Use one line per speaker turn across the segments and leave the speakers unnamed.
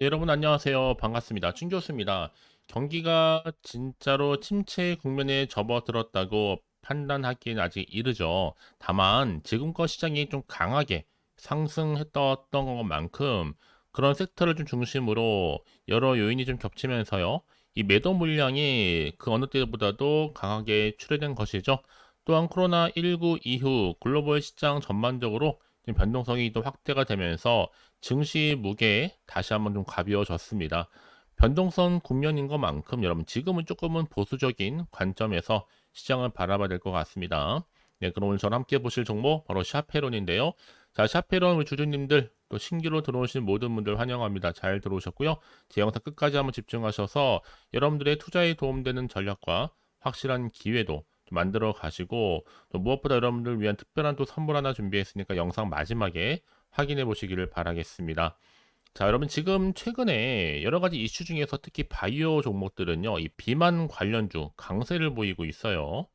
네, 여러분 안녕하세요. 반갑습니다. 춘 교수입니다. 경기가 진짜로 침체 국면에 접어들었다고 판단하기는 아직 이르죠. 다만 지금껏 시장이 좀 강하게 상승했던 것만큼 그런 섹터를 좀 중심으로 여러 요인이 좀 겹치면서요. 이 매도 물량이 그 어느 때보다도 강하게 출회된 것이죠. 또한 코로나19 이후 글로벌 시장 전반적으로 좀 변동성이 또 확대가 되면서 증시 무게 다시 한번 좀 가벼워졌습니다. 변동성 국면인 것만큼 여러분 지금은 조금은 보수적인 관점에서 시장을 바라봐야 될 것 같습니다. 네, 그럼 오늘 저랑 함께 보실 종목 바로 샤페론인데요. 자, 샤페론 우리 주주님들 또 신규로 들어오신 모든 분들 환영합니다. 잘 들어오셨고요. 제 영상 끝까지 한번 집중하셔서 여러분들의 투자에 도움되는 전략과 확실한 기회도 좀 만들어 가시고 또 무엇보다 여러분들 위한 특별한 또 선물 하나 준비했으니까 영상 마지막에 확인해 보시기를 바라겠습니다. 자, 여러분 지금 최근에 여러 가지 이슈 중에서 특히 바이오 종목들은요, 이 비만 관련주 강세를 보이고 있어요.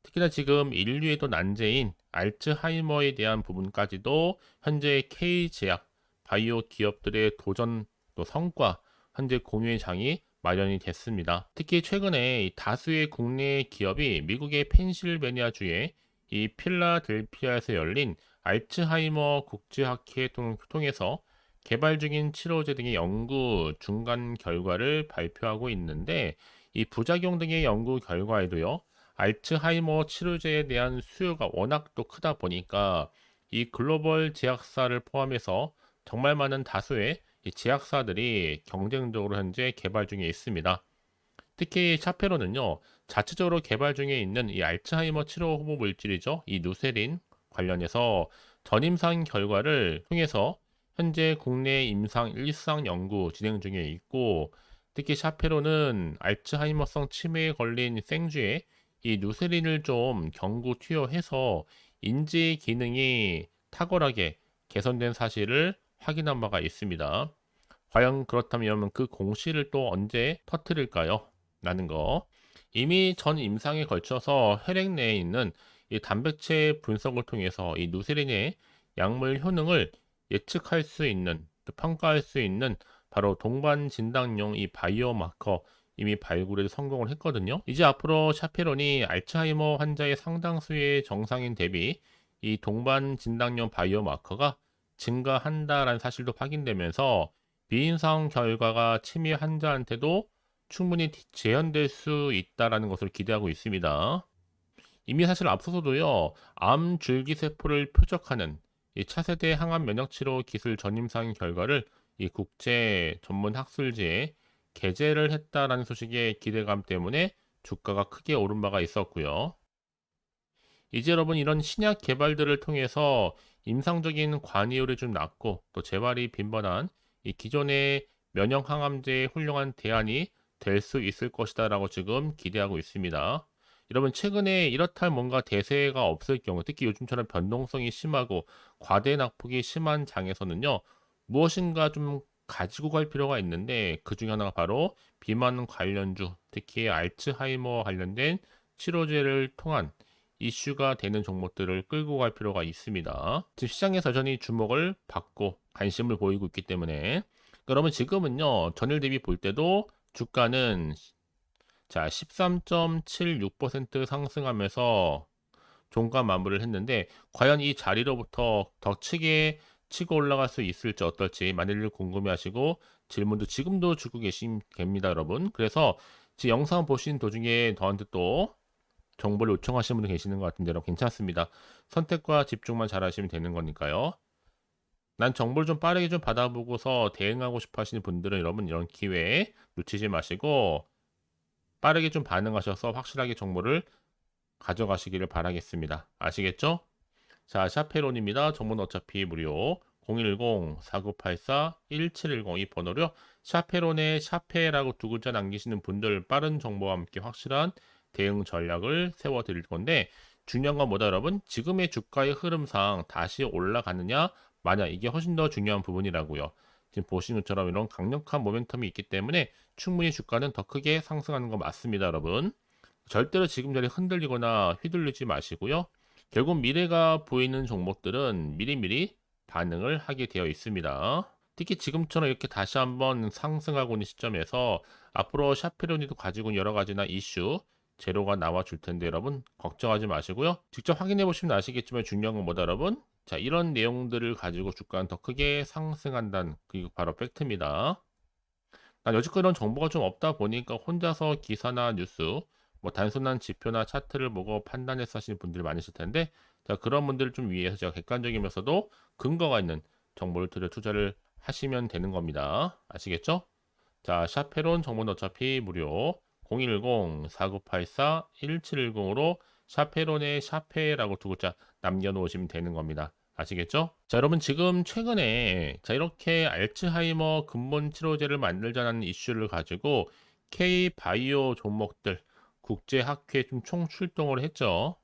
특히나 지금 인류의 또 난제인 알츠하이머에 대한 부분까지도 현재 K제약, 바이오 기업들의 도전 또 성과, 현재 공유의 장이 마련이 됐습니다. 특히 최근에 이 다수의 국내 기업이 미국의 펜실베니아주의 이 필라델피아에서 열린 알츠하이머 국제학회 통해서 개발 중인 치료제 등의 연구 중간 결과를 발표하고 있는데 이 부작용 등의 연구 결과에도요. 알츠하이머 치료제에 대한 수요가 워낙 또 크다 보니까 이 글로벌 제약사를 포함해서 정말 많은 다수의 이 제약사들이 경쟁적으로 현재 개발 중에 있습니다. 특히 샤페로는요, 자체적으로 개발 중에 있는 이 알츠하이머 치료 후보 물질이죠. 이 누세린 관련해서 전임상 결과를 통해서 현재 국내 임상 일상 연구 진행 중에 있고, 특히 샤페로는 알츠하이머성 치매에 걸린 생쥐에 이 누세린을 좀 경구 투여해서 인지 기능이 탁월하게 개선된 사실을 확인한 바가 있습니다. 과연 그렇다면 그 공시를 또 언제 터뜨릴까요? 라는 거. 이미 전 임상에 걸쳐서 혈액 내에 있는 이 단백체 분석을 통해서 이 누세린의 약물 효능을 예측할 수 있는, 또 평가할 수 있는 바로 동반 진단용 이 바이오 마커 이미 발굴에 성공을 했거든요. 이제 앞으로 샤페론이 알츠하이머 환자의 상당수의 정상인 대비 이 동반 진단용 바이오 마커가 증가한다라는 사실도 확인되면서 비인상 결과가 치매 환자한테도 충분히 재현될 수 있다라는 것을 기대하고 있습니다. 이미 사실 앞서서도요, 암 줄기세포를 표적하는 이 차세대 항암 면역치료 기술 전임상 결과를 이 국제 전문 학술지에 게재를 했다라는 소식의 기대감 때문에 주가가 크게 오른 바가 있었고요. 이제 여러분 이런 신약 개발들을 통해서 임상적인 관이율이 좀 낮고 또 재발이 빈번한 이 기존의 면역 항암제의 훌륭한 대안이 될 수 있을 것이다라고 지금 기대하고 있습니다. 여러분 최근에 이렇다 할 뭔가 대세가 없을 경우 특히 요즘처럼 변동성이 심하고 과대 낙폭이 심한 장에서는요. 무엇인가 좀 가지고 갈 필요가 있는데 그 중에 하나가 바로 비만 관련주, 특히 알츠하이머 관련된 치료제를 통한 이슈가 되는 종목들을 끌고 갈 필요가 있습니다. 지금 시장에서 여전히 주목을 받고 관심을 보이고 있기 때문에 그러면 지금은요 전일 대비 볼 때도 주가는 자 13.76% 상승하면서 종가 마무리를 했는데 과연 이 자리로부터 더 크게 치고 올라갈 수 있을지 어떨지 만일을 궁금해하시고 질문도 지금도 주고 계신 됩니다 여러분. 그래서 지금 영상 보신 도중에 저한테 또 정보를 요청하시는 분도 계시는 것 같은데 여러분 괜찮습니다. 선택과 집중만 잘하시면 되는 거니까요. 난 정보를 좀 빠르게 좀 받아보고서 대응하고 싶어 하시는 분들은 여러분 이런 기회 놓치지 마시고 빠르게 좀 반응하셔서 확실하게 정보를 가져가시기를 바라겠습니다. 아시겠죠? 자, 샤페론입니다. 정보는 어차피 무료. 010-4984-1710 이 번호로 샤페론에 샤페라고 두 글자 남기시는 분들 빠른 정보와 함께 확실한 대응 전략을 세워 드릴 건데 중요한 건 뭐다 여러분? 지금의 주가의 흐름상 다시 올라가느냐 마냐 이게 훨씬 더 중요한 부분이라고요. 지금 보시는 것처럼 이런 강력한 모멘텀이 있기 때문에 충분히 주가는 더 크게 상승하는 거 맞습니다, 여러분. 절대로 지금 자리에 흔들리거나 휘둘리지 마시고요. 결국 미래가 보이는 종목들은 미리미리 반응을 하게 되어 있습니다. 특히 지금처럼 이렇게 다시 한번 상승하고 있는 시점에서 앞으로 샤페로니도 가지고 있는 여러 가지나 이슈, 재료가 나와 줄 텐데 여러분 걱정하지 마시고요. 직접 확인해 보시면 아시겠지만 중요한 건 뭐다 여러분? 자, 이런 내용들을 가지고 주가는 더 크게 상승한다는 그게 바로 팩트입니다. 난 여지껏 이런 정보가 좀 없다 보니까 혼자서 기사나 뉴스, 뭐 단순한 지표나 차트를 보고 판단해서 하시는 분들이 많으실 텐데, 자, 그런 분들을 좀 위해서 제가 객관적이면서도 근거가 있는 정보를 들여 투자를 하시면 되는 겁니다. 아시겠죠? 자, 샤페론 정보는 어차피 무료 010-4984-1710으로 샤페론의 샤페라고 두 글자 남겨놓으시면 되는 겁니다. 아시겠죠? 자, 여러분 지금 최근에 자 이렇게 알츠하이머 근본 치료제를 만들자는 이슈를 가지고 K바이오 종목들 국제학회 좀 총출동을 했죠.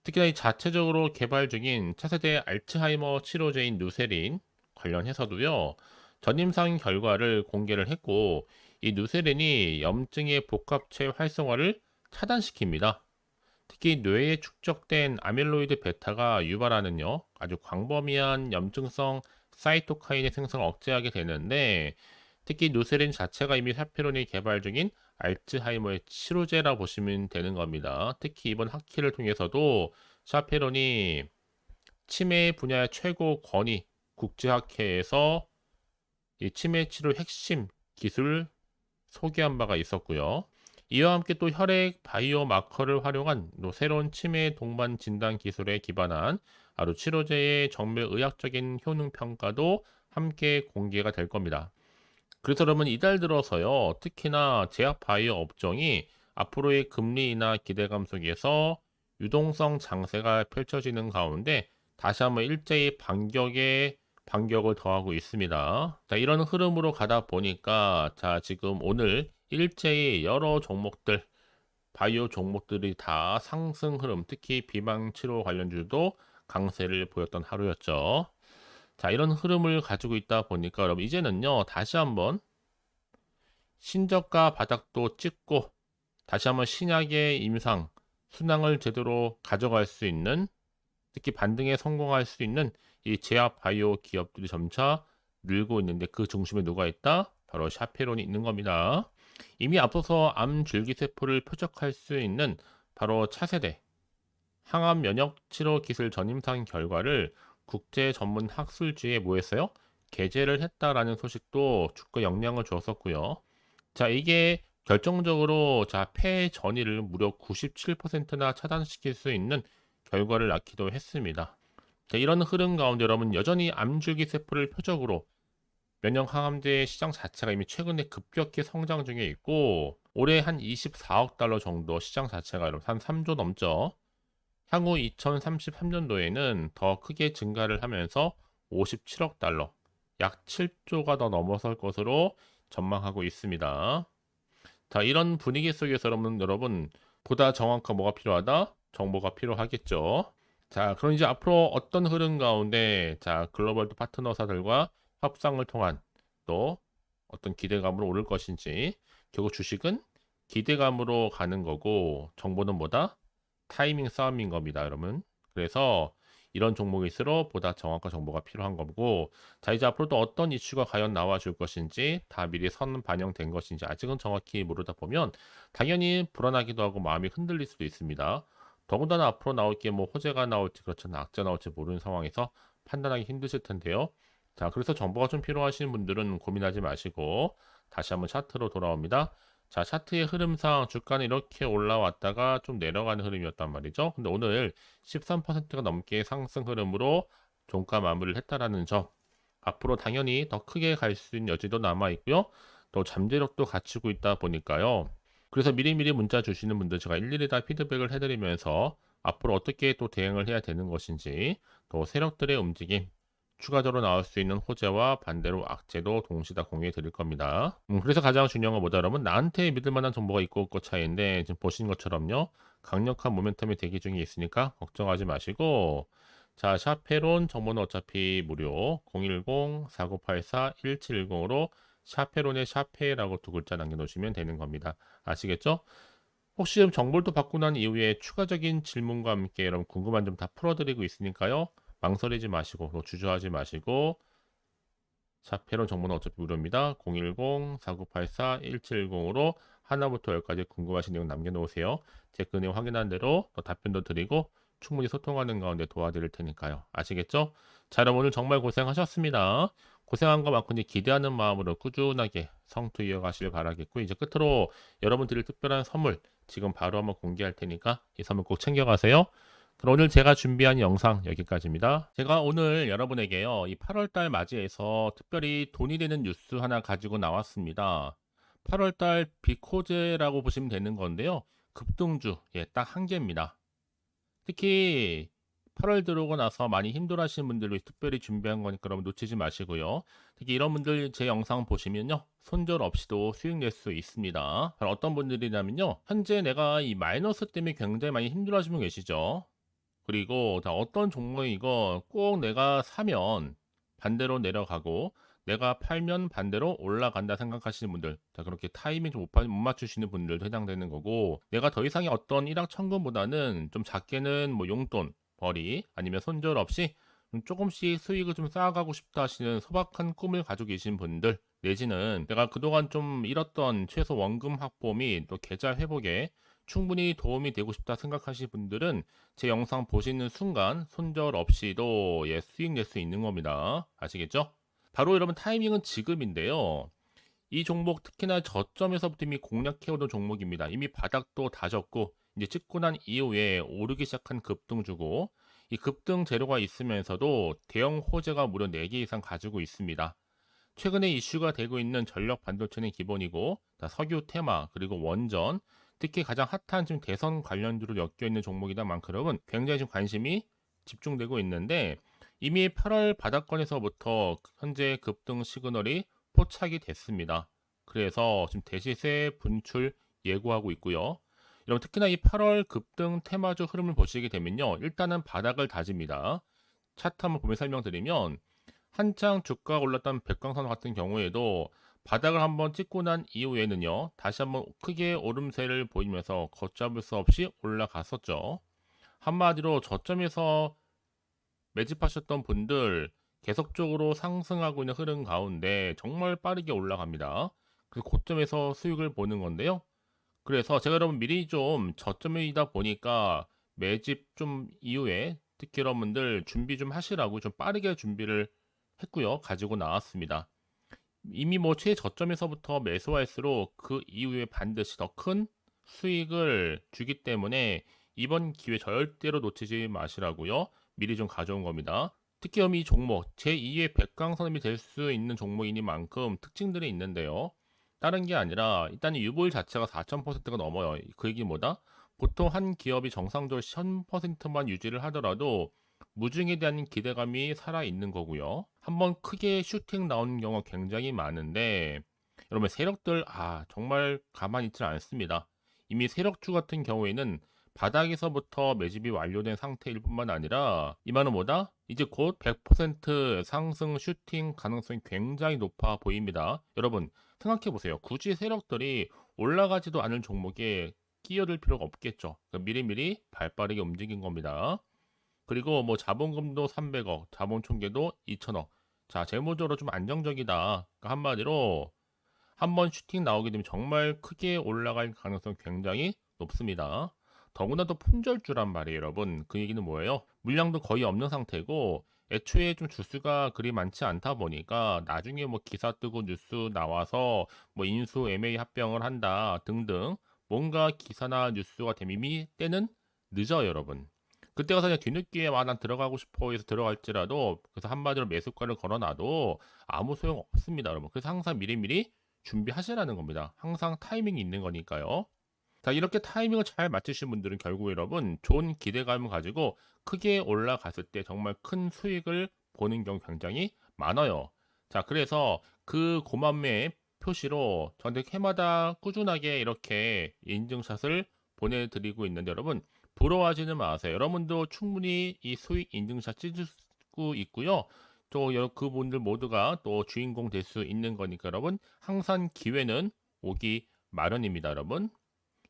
특히나 이 자체적으로 개발 중인 차세대 알츠하이머 치료제인 누세린 관련해서도요. 전임상 결과를 공개를 했고 이 누세린이 염증의 복합체 활성화를 차단시킵니다. 특히 뇌에 축적된 아밀로이드 베타가 유발하는요 아주 광범위한 염증성 사이토카인의 생성을 억제하게 되는데 특히 누세린 자체가 이미 사페론이 개발 중인 알츠하이머의 치료제라 보시면 되는 겁니다. 특히 이번 학회를 통해서도 샤페론이 치매 분야의 최고 권위 국제학회에서 이 치매 치료 핵심 기술 소개한 바가 있었고요. 이와 함께 또 혈액 바이오 마커를 활용한 또 새로운 치매 동반 진단 기술에 기반한 아루 치료제의 정밀 의학적인 효능 평가도 함께 공개가 될 겁니다. 그래서 여러분 이달 들어서요. 특히나 제약 바이오 업종이 앞으로의 금리 인하 기대감 속에서 유동성 장세가 펼쳐지는 가운데 다시 한번 일제히 반격을 더하고 있습니다. 자, 이런 흐름으로 가다 보니까 자, 지금 오늘 일제히 여러 종목들 바이오 종목들이 다 상승 흐름, 특히 비만 치료 관련주도 강세를 보였던 하루였죠. 자, 이런 흐름을 가지고 있다 보니까 여러분 이제는요. 다시 한번 신저가 바닥도 찍고 다시 한번 신약의 임상 순항을 제대로 가져갈 수 있는 특히 반등에 성공할 수 있는 이 제약 바이오 기업들이 점차 늘고 있는데 그 중심에 누가 있다? 바로 샤페론이 있는 겁니다. 이미 앞서서 암 줄기세포를 표적할 수 있는 바로 차세대 항암 면역 치료 기술 전임상 결과를 국제 전문 학술지에 뭐 했어요? 게재를 했다라는 소식도 주가 영향을 주었었고요. 자, 이게 결정적으로 자, 폐 전이를 무려 97%나 차단시킬 수 있는 결과를 낳기도 했습니다. 자, 이런 흐름 가운데 여러분 여전히 암줄기 세포를 표적으로 면역 항암제 시장 자체가 이미 최근에 급격히 성장 중에 있고 올해 한 24억 달러 정도 시장 자체가 여러분 한 3조 넘죠. 향후 2033년도에는 더 크게 증가를 하면서 57억 달러, 약 7조가 더 넘어설 것으로 전망하고 있습니다. 자, 이런 분위기 속에서 여러분 보다 정확한 뭐가 필요하다? 정보가 필요하겠죠. 자, 그럼 이제 앞으로 어떤 흐름 가운데 자, 글로벌 파트너사들과 협상을 통한 또 어떤 기대감으로 오를 것인지 결국 주식은 기대감으로 가는 거고 정보는 뭐다? 타이밍 싸움인 겁니다, 여러분. 그래서 이런 종목일수록 보다 정확한 정보가 필요한 거고 자 이제 앞으로 또 어떤 이슈가 과연 나와줄 것인지 다 미리 선 반영된 것인지 아직은 정확히 모르다 보면 당연히 불안하기도 하고 마음이 흔들릴 수도 있습니다. 더군다나 앞으로 나올 게 뭐 호재가 나올지 그렇잖아 악재 나올지 모르는 상황에서 판단하기 힘드실 텐데요. 자 그래서 정보가 좀 필요하신 분들은 고민하지 마시고 다시 한번 차트로 돌아옵니다. 자, 차트의 흐름상 주가는 이렇게 올라왔다가 좀 내려가는 흐름이었단 말이죠. 근데 오늘 13%가 넘게 상승 흐름으로 종가 마무리를 했다라는 점. 앞으로 당연히 더 크게 갈 수 있는 여지도 남아 있고요. 또 잠재력도 갖추고 있다 보니까요. 그래서 미리미리 문자 주시는 분들 제가 일일이 다 피드백을 해드리면서 앞으로 어떻게 또 대응을 해야 되는 것인지 또 세력들의 움직임 추가적으로 나올 수 있는 호재와 반대로 악재도 동시에 다 공유해 드릴 겁니다. 그래서 가장 중요한 건 뭐다 여러분? 나한테 믿을 만한 정보가 있고 없고 차이인데 지금 보신 것처럼요. 강력한 모멘텀이 대기 중에 있으니까 걱정하지 마시고 자, 샤페론 정보는 어차피 무료 010-4984-1710으로 샤페론의 샤페라고 두 글자 남겨놓으시면 되는 겁니다. 아시겠죠? 혹시 정보를 또 받고 난 이후에 추가적인 질문과 함께 여러분 궁금한 점 다 풀어드리고 있으니까요. 망설이지 마시고 또 주저하지 마시고 자폐론 정보는 어차피 무료입니다. 010-4984-1710으로 하나부터 열까지 궁금하신 내용 남겨놓으세요. 댓글 내용 확인한 대로 또 답변도 드리고 충분히 소통하는 가운데 도와드릴 테니까요. 아시겠죠? 자, 여러분 오늘 정말 고생하셨습니다. 고생한 것만큼 기대하는 마음으로 꾸준하게 성투 이어가시길 바라겠고, 이제 끝으로 여러분 드릴 특별한 선물 지금 바로 한번 공개할 테니까 이 선물 꼭 챙겨가세요. 그럼 오늘 제가 준비한 영상 여기까지입니다. 제가 오늘 여러분에게요, 이 8월달 맞이해서 특별히 돈이 되는 뉴스 하나 가지고 나왔습니다. 8월달 비코제라고 보시면 되는 건데요. 급등주, 딱 한 개입니다. 특히 8월 들어오고 나서 많이 힘들어하시는 분들 위해 특별히 준비한 거니까 여러분 놓치지 마시고요. 특히 이런 분들 제 영상 보시면요, 손절 없이도 수익 낼 수 있습니다. 바로 어떤 분들이냐면요, 현재 내가 이 마이너스 때문에 굉장히 많이 힘들어하시는 분 계시죠. 그리고 다 어떤 종목이고 꼭 내가 사면 반대로 내려가고 내가 팔면 반대로 올라간다 생각하시는 분들, 자, 그렇게 타이밍 좀 못 맞추시는 분들도 해당되는 거고, 내가 더 이상의 어떤 일확천금보다는 좀 작게는 뭐 용돈, 벌이 아니면 손절 없이 좀 조금씩 수익을 좀 쌓아가고 싶다 하시는 소박한 꿈을 가지고 계신 분들, 내지는 내가 그동안 좀 잃었던 최소 원금 확보 및 또 계좌 회복에 충분히 도움이 되고 싶다 생각하시는 분들은 제 영상 보시는 순간 손절 없이도 수익 낼 수 있는 겁니다. 아시겠죠? 바로 여러분 타이밍은 지금인데요. 이 종목 특히나 저점에서부터 이미 공략해오던 종목입니다. 이미 바닥도 다졌고 이제 찍고 난 이후에 오르기 시작한 급등주고, 이 급등 재료가 있으면서도 대형 호재가 무려 4개 이상 가지고 있습니다. 최근에 이슈가 되고 있는 전력 반도체는 기본이고, 석유 테마 그리고 원전, 특히 가장 핫한 지금 대선 관련주로 엮여 있는 종목이다 만큼 굉장히 좀 관심이 집중되고 있는데, 이미 8월 바닥권에서부터 현재 급등 시그널이 포착이 됐습니다. 그래서 지금 대시세 분출 예고하고 있고요. 여러분 특히나 이 8월 급등 테마주 흐름을 보시게 되면요, 일단은 바닥을 다집니다. 차트 한번 보면 설명드리면, 한창 주가가 올랐던 백광선 같은 경우에도 바닥을 한번 찍고 난 이후에는요, 다시 한번 크게 오름세를 보이면서 걷잡을 수 없이 올라갔었죠. 한마디로 저점에서 매집하셨던 분들 계속적으로 상승하고 있는 흐름 가운데 정말 빠르게 올라갑니다. 그래서 고점에서 수익을 보는 건데요. 그래서 제가 여러분 미리 좀 저점이다 보니까 매집 좀 이후에 특히 여러분들 준비 좀 하시라고 좀 빠르게 준비를 했고요. 가지고 나왔습니다. 이미 뭐 최저점에서부터 매수할수록 그 이후에 반드시 더 큰 수익을 주기 때문에 이번 기회 절대로 놓치지 마시라고요. 미리 좀 가져온 겁니다. 특히 이 종목 제2의 백강선음이 될 수 있는 종목이니만큼 특징들이 있는데요. 다른 게 아니라 일단 유보율 자체가 4,000%가 넘어요. 그 얘기 뭐다? 보통 한 기업이 정상적으로 1000%만 유지를 하더라도 무중에 대한 기대감이 살아있는 거고요. 한번 크게 슈팅 나오는 경우가 굉장히 많은데, 여러분 세력들 정말 가만히 있지 않습니다. 이미 세력주 같은 경우에는 바닥에서부터 매집이 완료된 상태일 뿐만 아니라 이만은 뭐다? 이제 곧 100% 상승 슈팅 가능성이 굉장히 높아 보입니다. 여러분 생각해 보세요. 굳이 세력들이 올라가지도 않을 종목에 끼어들 필요가 없겠죠. 그러니까 미리미리 발빠르게 움직인 겁니다. 그리고 뭐 자본금도 300억, 자본 총계도 2천억. 자, 재무적으로 좀 안정적이다. 그러니까 한마디로 한번 슈팅 나오게 되면 정말 크게 올라갈 가능성이 굉장히 높습니다. 더구나 또 품절주란 말이에요, 여러분. 그 얘기는 뭐예요? 물량도 거의 없는 상태고 애초에 좀 주수가 그리 많지 않다 보니까 나중에 뭐 기사 뜨고 뉴스 나와서 뭐 인수 M&A 합병을 한다 등등 뭔가 기사나 뉴스가 되면 이미 때는 늦어요, 여러분. 그때 가서 그냥 뒤늦게 난 들어가고 싶어 해서 들어갈지라도, 그래서 한마디로 매수가를 걸어놔도 아무 소용 없습니다, 여러분. 그래서 항상 미리미리 준비하시라는 겁니다. 항상 타이밍이 있는 거니까요. 자, 이렇게 타이밍을 잘 맞추신 분들은 결국 여러분 좋은 기대감을 가지고 크게 올라갔을 때 정말 큰 수익을 보는 경우 굉장히 많아요. 자, 그래서 그 고만매의 표시로 저한테 해마다 꾸준하게 이렇게 인증샷을 보내드리고 있는데, 여러분 부러워하지는 마세요. 여러분도 충분히 이 수익 인증샷 찍을 수 있고요. 또 그분들 모두가 또 주인공 될 수 있는 거니까 여러분 항상 기회는 오기 마련입니다, 여러분.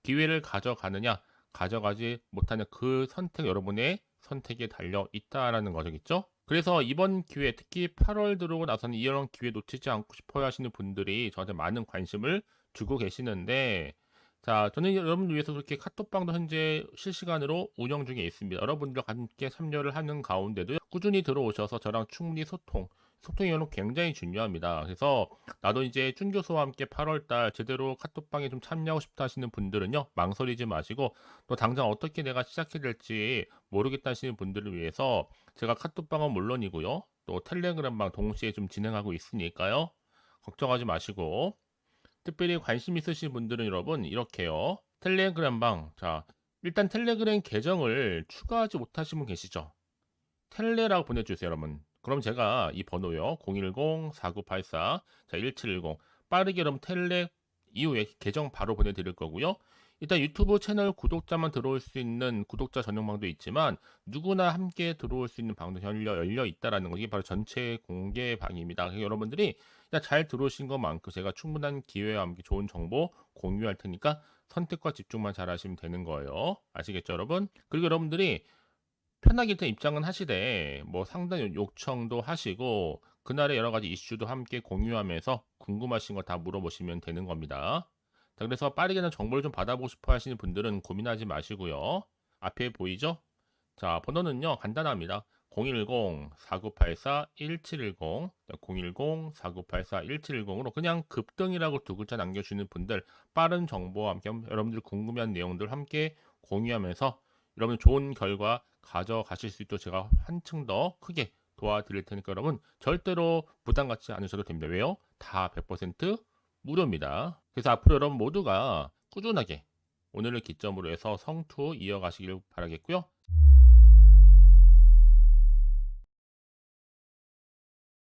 기회를 가져가느냐 가져가지 못하냐, 그 선택 여러분의 선택에 달려 있다라는 거겠죠. 그래서 이번 기회 특히 8월 들어오고 나서는 이런 기회 놓치지 않고 싶어야 하시는 분들이 저한테 많은 관심을 주고 계시는데 자 저는 여러분을 위해서 그렇게 카톡방도 현재 실시간으로 운영 중에 있습니다. 여러분들과 함께 참여를 하는 가운데도 꾸준히 들어오셔서 저랑 충분히 소통이 여러분 굉장히 중요합니다. 그래서 나도 이제 준 교수와 함께 8월 달 제대로 카톡방에 좀 참여하고 싶다 하시는 분들은요. 망설이지 마시고 또 당장 어떻게 내가 시작해야 될지 모르겠다 하시는 분들을 위해서 제가 카톡방은 물론이고요. 또 텔레그램방 동시에 좀 진행하고 있으니까요. 걱정하지 마시고 특별히 관심 있으신 분들은 여러분 이렇게요. 텔레그램방 자 일단 텔레그램 계정을 추가하지 못하신 분 계시죠? 텔레라고 보내주세요 여러분. 그럼 제가 이 번호요. 010-4984 1710 빠르게 여러분 텔레 이후에 계정 바로 보내드릴 거고요. 일단 유튜브 채널 구독자만 들어올 수 있는 구독자 전용방도 있지만 누구나 함께 들어올 수 있는 방도 열려 있다라는 거 이게 바로 전체 공개 방입니다. 그래서 여러분들이 그냥 잘 들어오신 것만큼 제가 충분한 기회와 함께 좋은 정보 공유할 테니까 선택과 집중만 잘 하시면 되는 거예요. 아시겠죠 여러분? 그리고 여러분들이 편하게 일단 입장은 하시되 뭐 상담 요청도 하시고 그날의 여러 가지 이슈도 함께 공유하면서 궁금하신 거 다 물어보시면 되는 겁니다. 자, 그래서 빠르게는 정보를 좀 받아보고 싶어 하시는 분들은 고민하지 마시고요. 앞에 보이죠? 자, 번호는요, 간단합니다. 010-4984-1710, 010-4984-1710으로 그냥 급등이라고 두 글자 남겨주는 분들, 빠른 정보와 함께 여러분들 궁금한 내용들 함께 공유하면서 여러분 좋은 결과 가져가실 수 있도록 제가 한층 더 크게 도와드릴 테니까 여러분 절대로 부담 갖지 않으셔도 됩니다. 왜요? 다 100% 무료입니다. 그래서 앞으로 여러분 모두가 꾸준하게 오늘을 기점으로 해서 성투 이어가시길 바라겠고요.